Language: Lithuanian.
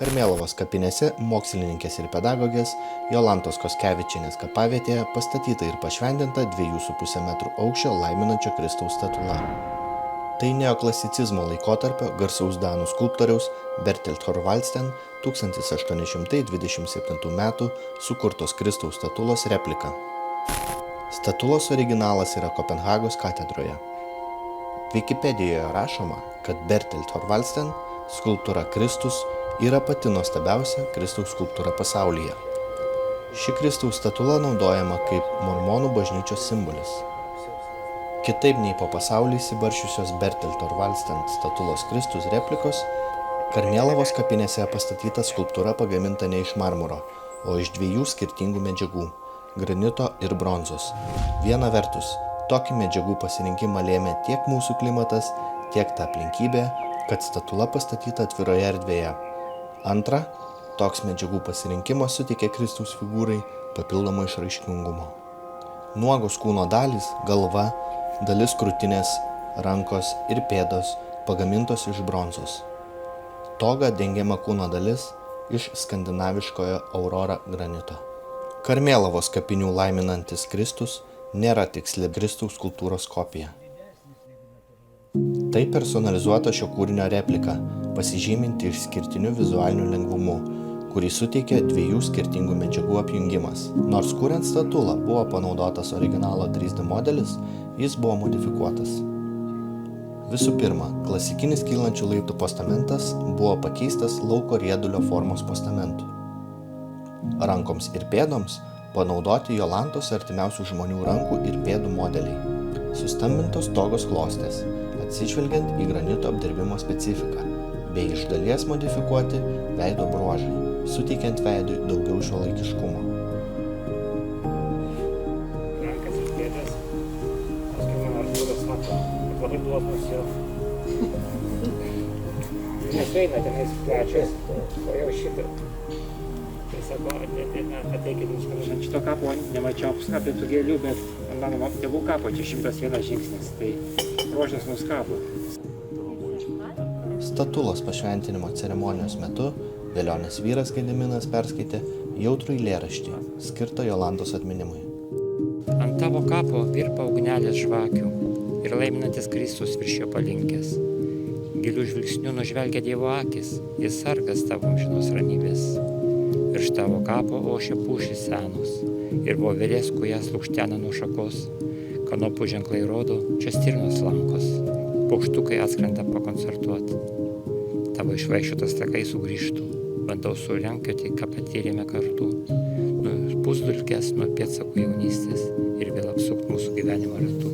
Karmėlavos kapinėse mokslininkės ir pedagogės Jolantos Koskevičienės kapavietėje pastatyta ir pašventinta 2,5 metrų aukščio laiminančio Kristaus statula. Tai neoklasicizmo laikotarpio garsaus danų skulptoriaus Bertelt Thorvaldsen 1827 metų sukurtos Kristaus statulos replika. Statulos originalas yra Kopenhagos katedroje. Wikipedijoje rašoma, kad Bertelt Thorvaldsen skulptūra Kristus yra pati nuostabiausia Kristaus skulptūra pasaulyje. Ši Kristaus statula naudojama kaip mormonų bažnyčios simbolis. Kitaip nei po pasaulį įsibaršiusios Bertelt Thorvaldsen statulos Kristus replikos, Karmėlavos kapinėse pastatyta skulptūra pagaminta ne iš marmuro, o iš 2 skirtingų medžiagų – granito ir bronzos. Viena vertus, tokį medžiagų pasirinkimą lėmė tiek mūsų klimatas, tiek ta aplinkybė, kad statula pastatyta atviroje erdvėje. Antra, toks medžiagų pasirinkimas suteikė Kristaus figūrai papildomo išraiškingumo. Nuogos kūno dalys – galva, dalis krūtinės, rankos ir pėdos pagamintos iš bronzos. Toga dengiama kūno dalis iš skandinaviškojo aurora granito. Karmėlavos kapinių laiminantis Kristus nėra tiksli Kristaus skulptūros kopija. Tai personalizuota šio kūrinio replika, pasižyminti išskirtiniu vizualiniu lengvumu, kurį suteikia 2 skirtingų medžiagų apjungimas. Nors kuriant statulą buvo panaudotas originalo 3D modelis, jis buvo modifikuotas. Visų pirma, klasikinis kylančių laiptų postamentas buvo pakeistas lauko riedulio formos postamentu. Rankoms ir pėdoms panaudoti Jolantos artimiausių žmonių rankų ir pėdų modeliai. Sustambintos togos klostės, atsižvelgiant į granito apdirbimo specifiką, bei iš dalies modifikuoti veido bruožai, suteikiant veidui daugiau šiuolaikiškumo. Rankas ir pėdas, paskui man Artūras sako, kad labai duotos jo. Nesueina tenais plečias, o jau šitą. Tai sako, ateikit ant šito kapo, nemačiau apskapintų gėlių, bet ant mano tėvų kapo čia 101 žingsnis, tai rožės nuskabo. Statulos pašventinimo ceremonijos metu Velionės vyras Gediminas perskaitė jautrų eilėraštį, skirtą Jolantos atminimui. Ant tavo kapo virpa ugnelės žvakių ir laiminantis Kristus virš jo palinkęs. Gilių žvilgsnių nužvelgia Dievo akis, jis sargas tavo amžinos ramybės. Virš tavo kapo ošia pušys senos ir voverės kujas lukštena nuo šakos. Kanopų ženklai rodo, čia stirnos lankos, paukštukai atskrenda pakoncertuoti. Tavo išvaikščiotas takai sugrįžtų, bandau surenkioti, ką patyrėme kartu. Pusdulkės nuo pėdsakų jaunystės ir vėl apsukt mūsų gyvenimo ratu.